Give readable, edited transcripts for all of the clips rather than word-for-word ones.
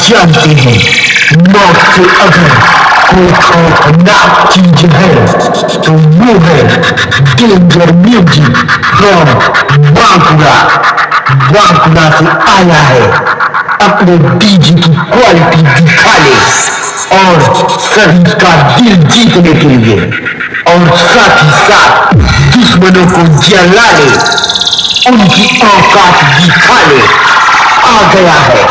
जानते हैं, मौत से अगर कोई खौफनाक चीज है तो वो है danger music from Bankura. Bankura से आया है अपने डीजे की क्वालिटी दिखाने और सभी का दिल जीतने के लिए और साथ ही साथ दुश्मनों को जलाने उनकी औकात दिखाने आ गया है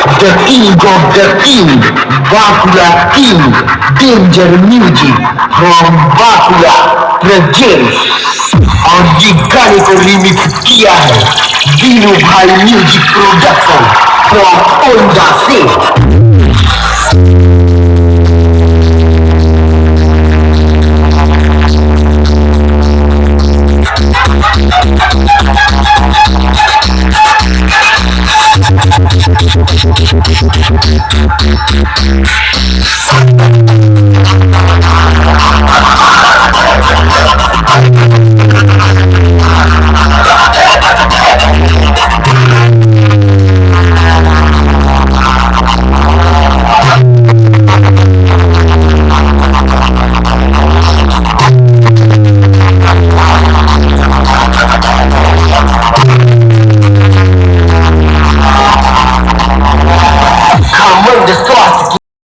the king of the king, Bankura king, danger music from Bankura presents. और ये गाने को रिमिक्स किया है दीनू भाई म्यूजिक प्रोडक्शन फ्रॉम ओंडा से।